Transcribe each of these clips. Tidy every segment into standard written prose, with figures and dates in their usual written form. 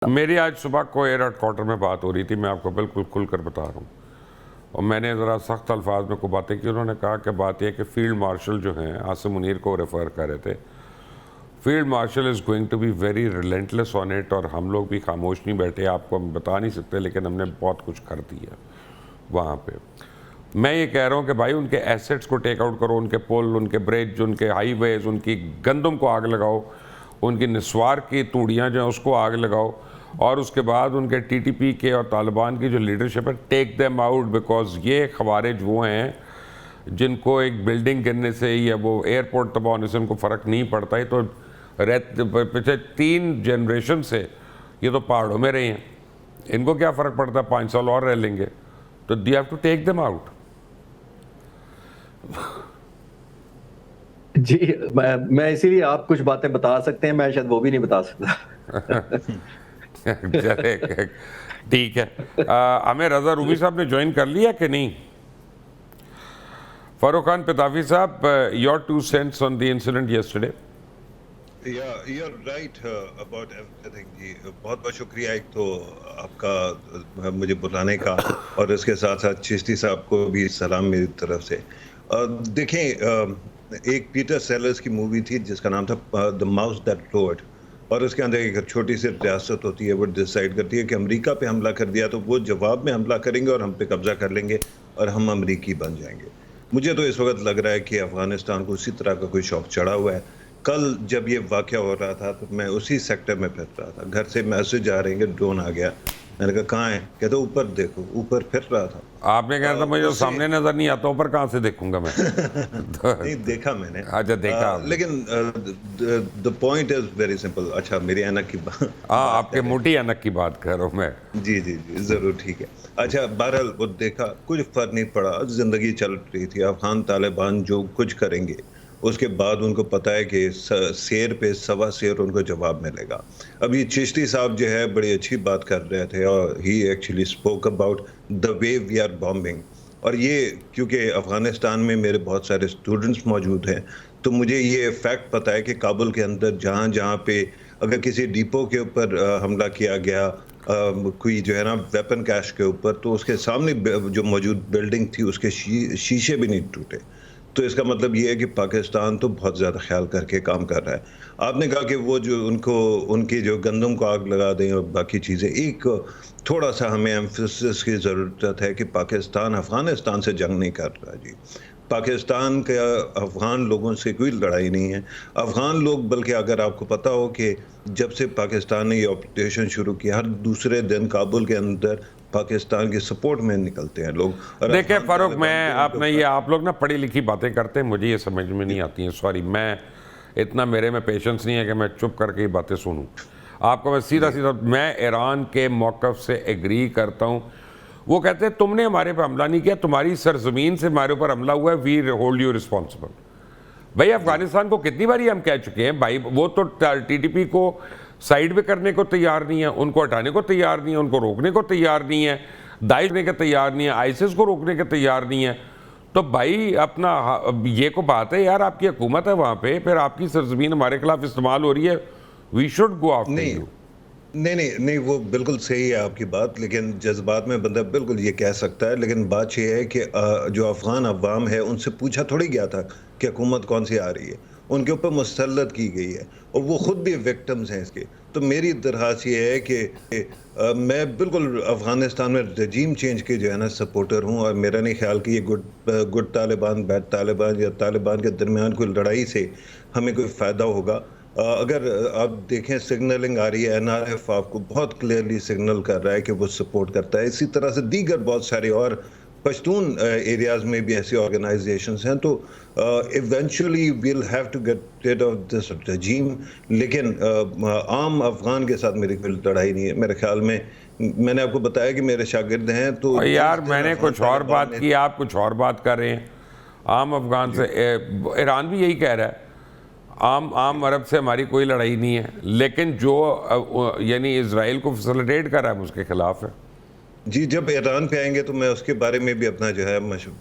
میری آج صبح کو ایئر ہیڈ کوارٹر میں بات ہو رہی تھی، میں آپ کو بالکل کھل کر بتا رہا ہوں، اور میں نے ذرا سخت الفاظ میں کو باتیں کی. انہوں نے کہا کہ بات یہ کہ فیلڈ مارشل جو ہیں، عاصم منیر کو ریفر کر رہے تھے، field marshal is going to be very relentless on it, اور ہم لوگ بھی خاموش نہیں بیٹھے. آپ کو ہم بتا نہیں سکتے لیکن ہم نے بہت کچھ کر دیا وہاں پہ. میں یہ کہہ رہا ہوں کہ بھائی ان کے ایسٹس کو ٹیک آؤٹ کرو، ان کے پل، ان کے برج، ان کے ہائی ویز، ان کی گندم کو آگ لگاؤ، ان کی نسوار کی توڑیاں جو ہیں اس کو آگ لگاؤ، اور اس کے بعد ان کے ٹی ٹی پی کے اور طالبان کی جو لیڈرشپ ہے، ٹیک دیم آؤٹ، بیکاز یہ خوارج وہ ہیں جن کو ایک بلڈنگ گرنے سے یا وہ ایئرپورٹ تباہ ہونے سے ان کو فرق نہیں پڑتا ہے. تو پچھلے 3 جنریشن سے یہ تو پہاڑوں میں رہے ہیں، ان کو کیا فرق پڑتا ہے، 5 سال اور رہ لیں گے. تو they have to take them out. جی میں اسی لیے آپ کچھ باتیں بتا سکتے ہیں، میں شاید وہ بھی نہیں بتا سکتا. ٹھیک ہے. ہمیں رضا رومی صاحب نے جوائن کر لیا کہ نہیں؟ فاروق خان پتافی صاحب، your 2 cents on the incident yesterday. Yeah, you're right about everything. جی بہت بہت شکریہ ایک تو آپ کا مجھے بلانے کا، اور اس کے ساتھ ساتھ چشتی صاحب کو بھی سلام میری طرف سے. دیکھیں، ایک پیٹر سیلرز کی مووی تھی جس کا نام تھا دا ماؤس دیٹ روڈ، اور اس کے اندر ایک چھوٹی سی ریاست ہوتی ہے، وہ ڈیسائیڈ کرتی ہے کہ امریکہ پہ حملہ کر دیا تو وہ جواب میں حملہ کریں گے اور ہم پہ قبضہ کر لیں گے اور ہم امریکی بن جائیں گے. مجھے تو اس وقت لگ رہا ہے کہ افغانستان کو اسی طرح کا کوئی شوق چڑھا ہوا ہے. کل جب یہ واقعہ ہو رہا تھا تو میں اسی سیکٹر میں پھر رہا تھا، گھر سے میسج آ رہے ہیں کہ ڈرون آ گیا. میں نے کہا کہاں ہے؟ کہتے اوپر دیکھو. اوپر پھر رہا تھا. آپ نے کہا تھا مجھے سامنے نظر نہیں آتا، اوپر کہاں سے دیکھوں گا میں؟ نہیں دیکھا میں نے. اچھا دیکھا. لیکن the point is very simple. اچھا میری اینک کی بات. ہاں آپ کے موٹی اینک کی بات کر رہا ہوں میں. جی جی جی ضرور، ٹھیک ہے. اچھا بہرحال وہ دیکھا، کچھ فرق نہیں پڑا، زندگی چل رہی تھی. افغان طالبان جو کچھ کریں گے اس کے بعد ان کو پتا ہے کہ سیر پہ 1.25 سیر ان کو جواب ملے گا. ابھی چشتی صاحب جو ہے بڑی اچھی بات کر رہے تھے، اور he actually spoke about the way we are bombing. اور یہ کیونکہ افغانستان میں میرے بہت سارے اسٹوڈنٹس موجود ہیں تو مجھے یہ فیکٹ پتہ ہے کہ کابل کے اندر جہاں جہاں پہ اگر کسی ڈیپو کے اوپر حملہ کیا گیا، کوئی جو ہے نا ویپن کیش کے اوپر، تو اس کے سامنے جو موجود بلڈنگ تھی اس کے شیشے بھی نہیں ٹوٹے. تو اس کا مطلب یہ ہے کہ پاکستان تو بہت زیادہ خیال کر کے کام کر رہا ہے. آپ نے کہا کہ وہ جو ان کی جو گندم کو آگ لگا دیں اور باقی چیزیں، ایک تھوڑا سا ہمیں ایمفیسس کی ضرورت ہے کہ پاکستان افغانستان سے جنگ نہیں کر رہا. جی پاکستان کا افغان لوگوں سے کوئی لڑائی نہیں ہے. افغان لوگ، بلکہ اگر آپ کو پتہ ہو کہ جب سے پاکستان نے یہ آپریشن شروع کیا، ہر دوسرے دن کابل کے اندر پاکستان کے سپورٹ میں نکلتے ہیں لوگ. دیکھیں فاروق، میں آپ لوگ نا پڑھی لکھی باتیں کرتے ہیں، مجھے یہ سمجھ میں نہیں آتی ہیں. سوری، میں اتنا میرے میں پیشنس نہیں ہے کہ میں چپ کر کے یہ باتیں سنوں. آپ کو میں سیدھا میں ایران کے موقف سے ایگری کرتا ہوں. وہ کہتے ہیں تم نے ہمارے پہ حملہ نہیں کیا، تمہاری سرزمین سے ہمارے اوپر حملہ ہوا ہے، وی ہولڈ یو رسپانسبل. بھائی افغانستان کو کتنی باری ہم کہہ چکے ہیں بھائی، وہ تو ٹی ٹی پی کو سائیڈ پہ کرنے کو تیار نہیں ہے، ان کو ہٹانے کو تیار نہیں ہے، ان کو روکنے کو تیار نہیں ہے، داعش روکنے کے تیار نہیں ہے، آئیسس کو روکنے کے تیار نہیں ہے. تو بھائی اپنا یہ کو بات ہے یار، آپ کی حکومت ہے وہاں پہ، پھر آپ کی سرزمین ہمارے خلاف استعمال ہو رہی ہے، we should go after you. نہیں وہ بالکل صحیح ہے آپ کی بات، لیکن جذبات میں بندہ بالکل یہ کہہ سکتا ہے. لیکن بات یہ ہے کہ جو افغان عوام ہے ان سے پوچھا تھوڑی گیا تھا کہ حکومت کون سی آ رہی ہے، ان کے اوپر مسلط کی گئی ہے اور وہ خود بھی وکٹمز ہیں اس کے. تو میری درخواست یہ ہے کہ میں بالکل افغانستان میں رجیم چینج کے جو ہے نا سپورٹر ہوں، اور میرا نہیں خیال کہ یہ گڈ طالبان بیڈ طالبان یا طالبان کے درمیان کوئی لڑائی سے ہمیں کوئی فائدہ ہوگا. اگر آپ دیکھیں سگنلنگ آ رہی ہے، این آر ایف آپ کو بہت کلیئرلی سگنل کر رہا ہے کہ وہ سپورٹ کرتا ہے. اسی طرح سے دیگر بہت سارے اور پشتون ایریاز میں بھی ایسی آرگنائزیشنز ہیں. تو eventually we'll have to get rid of this regime. لیکن عام افغان کے ساتھ میری کوئی لڑائی نہیں ہے. میرے خیال میں نے آپ کو بتایا کہ میرے شاگرد ہیں. تو یار میں نے کچھ اور بات کی، آپ کچھ اور بات کر رہے ہیں. عام افغان سے ایران بھی یہی کہہ رہا ہے، عام عرب سے ہماری کوئی لڑائی نہیں ہے، لیکن جو یعنی اسرائیل کو فیسلیٹیٹ کر رہا ہے اس کے خلاف ہے. جی جب ایران پہ آئیں گے تو میں اس کے بارے میں بھی اپنا جو ہے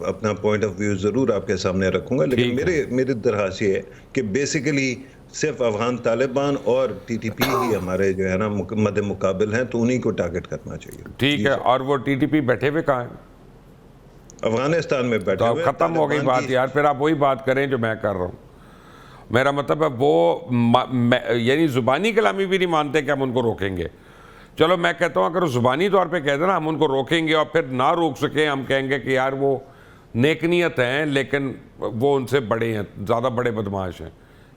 اپنا پوائنٹ آف ویو ضرور آپ کے سامنے رکھوں گا. لیکن میری درخواست یہ ہے کہ بیسیکلی صرف افغان طالبان اور ٹی ٹی پی ہی ہمارے جو ہے نا مد مقابل ہیں، تو انہی کو ٹارگٹ کرنا چاہیے. ٹھیک ہے. اور وہ ٹی ٹی پی بیٹھے ہوئے کہاں ہیں؟ افغانستان میں بیٹھے تو ہوئے. ختم ہو گئی بات یار. پھر آپ وہی بات کریں جو میں کر رہا ہوں. میرا مطلب ہے وہ یعنی زبانی کلامی بھی نہیں مانتے کہ ہم ان کو روکیں گے. چلو میں کہتا ہوں اگر زبانی طور پہ کہہ دیں نا ہم ان کو روکیں گے اور پھر نہ روک سکیں، ہم کہیں گے کہ یار وہ نیک نیت ہیں لیکن وہ ان سے بڑے ہیں، زیادہ بڑے بدماش ہیں.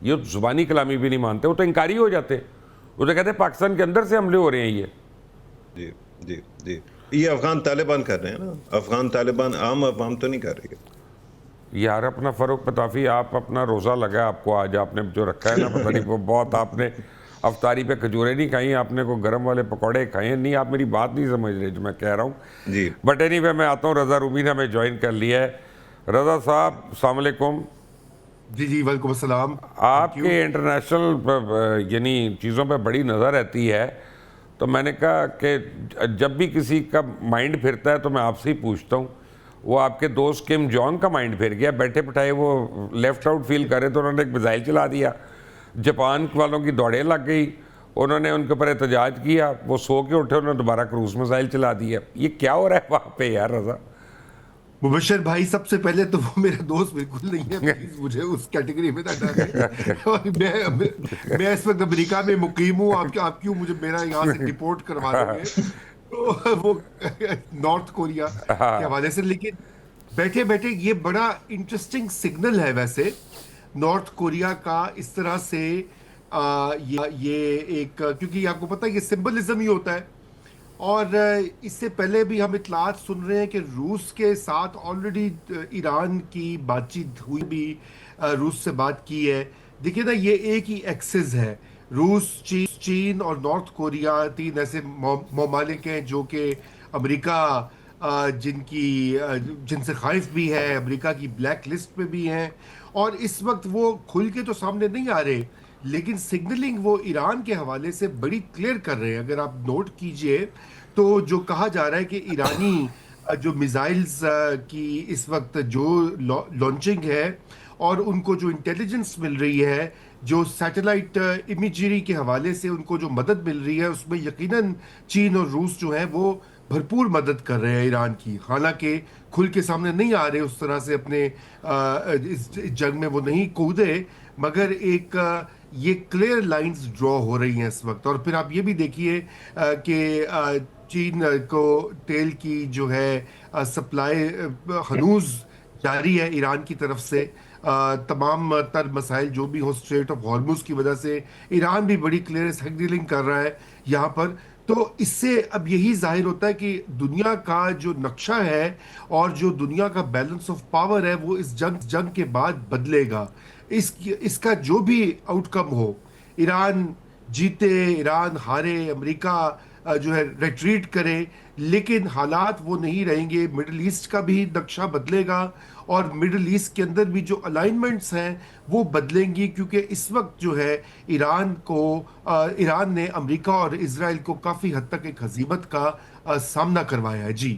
یہ زبانی کلامی بھی نہیں مانتے، وہ تو انکاری ہو جاتے. وہ تو کہتے ہیں پاکستان کے اندر سے حملے ہو رہے ہیں. یہ جی جی جی یہ افغان طالبان کر رہے ہیں نا. افغان طالبان عام عوام تو نہیں کر رہی ہے. یار اپنا فروغ پتافی، آپ اپنا روزہ لگا آپ کو آج آپ نے جو رکھا ہے نا، پتہ نہیں وہ بہت آپ نے افطاری پہ کھجوریں نہیں کھائیں، آپ نے کوئی گرم والے پکوڑے کھائے ہیں. نہیں، آپ میری بات نہیں سمجھ رہے جو میں کہہ رہا ہوں. جی بٹ اینی وے میں آتا ہوں. رضا رومی نے ہمیں جوائن کر لیا ہے. رضا صاحب السلام علیکم. جی وعلیکم السلام. آپ کے انٹرنیشنل یعنی چیزوں پہ بڑی نظر رہتی ہے، تو میں نے کہا کہ جب بھی کسی کا مائنڈ پھرتا ہے تو میں آپ سے ہی پوچھتا ہوں. وہ آپ کے دوست کم جونگ کا مائنڈ پھر گیا، بیٹھے بٹھائے وہ لیفٹ آؤٹ فیل کرے تو انہوں نے ایک میزائل چلا دیا. جاپان والوں کی دوڑیں لگ گئی، انہوں نے ان کے اوپر احتجاج کیا، وہ سو کے اٹھے، انہوں نے دوبارہ کروز میزائل چلا دیا. یہ کیا ہو رہا ہے وہاں پہ یار رضا؟ مبشر بھائی، سب سے پہلے تو وہ میرا دوست بالکل نہیں ہے، پلیز مجھے اس کیٹیگری میں نہ ڈالیں. اور میں اس وقت امریکہ میں مقیم ہوں. آپ کیوں مجھے میرا یہاں سے ڈپورٹ کروا دیں گے وہ نارتھ کوریا کے حوالے سے. لیکن بیٹھے بیٹھے یہ بڑا انٹرسٹنگ سگنل ہے ویسے نارتھ کوریا کا اس طرح سے یہ ایک، کیونکہ آپ کو پتہ ہے یہ سمبلزم ہی ہوتا ہے. اور اس سے پہلے بھی ہم اطلاعات سن رہے ہیں کہ روس کے ساتھ آلریڈی ایران کی بات چیت ہوئی بھی، روس سے بات کی ہے. دیکھیں نا، یہ ایک ہی ایکسس ہے. روس، چین اور نارتھ کوریا، تین ایسے ممالک ہیں جو کہ امریکہ جن سے خائف بھی ہے، امریکہ کی بلیک لسٹ پہ بھی ہیں. اور اس وقت وہ کھل کے تو سامنے نہیں آ رہے، لیکن سگنلنگ وہ ایران کے حوالے سے بڑی کلیئر کر رہے ہیں. اگر آپ نوٹ کیجئے تو جو کہا جا رہا ہے کہ ایرانی جو میزائلز کی اس وقت جو لانچنگ ہے اور ان کو جو انٹیلیجنس مل رہی ہے، جو سیٹلائٹ امیجری کے حوالے سے ان کو جو مدد مل رہی ہے، اس میں یقیناً چین اور روس جو ہیں وہ بھرپور مدد کر رہے ہیں ایران کی. حالانکہ کھل کے سامنے نہیں آ رہے اس طرح سے، اپنے اس جنگ میں وہ نہیں کودے، مگر ایک یہ کلیئر لائنز ڈرا ہو رہی ہیں اس وقت. اور پھر آپ یہ بھی دیکھیے کہ چین کو تیل کی جو ہے سپلائی ہنوز جاری ہے ایران کی طرف سے. تمام تر مسائل جو بھی ہو اسٹریٹ آف ہارموز کی وجہ سے ایران بھی بڑی کلیئر سگنلنگ کر رہا ہے یہاں پر. تو اس سے اب یہی ظاہر ہوتا ہے کہ دنیا کا جو نقشہ ہے اور جو دنیا کا بیلنس آف پاور ہے وہ اس جنگ کے بعد بدلے گا. اس کا جو بھی آؤٹ کم ہو، ایران جیتے، ایران ہارے، امریکہ جو ہے ریٹریٹ کرے، لیکن حالات وہ نہیں رہیں گے. مڈل ایسٹ کا بھی نقشہ بدلے گا اور مڈل ایسٹ کے اندر بھی جو الائنمنٹس ہیں وہ بدلیں گی، کیونکہ اس وقت جو ہے ایران نے امریکہ اور اسرائیل کو کافی حد تک ایک ہزیمت کا سامنا کروایا ہے. جی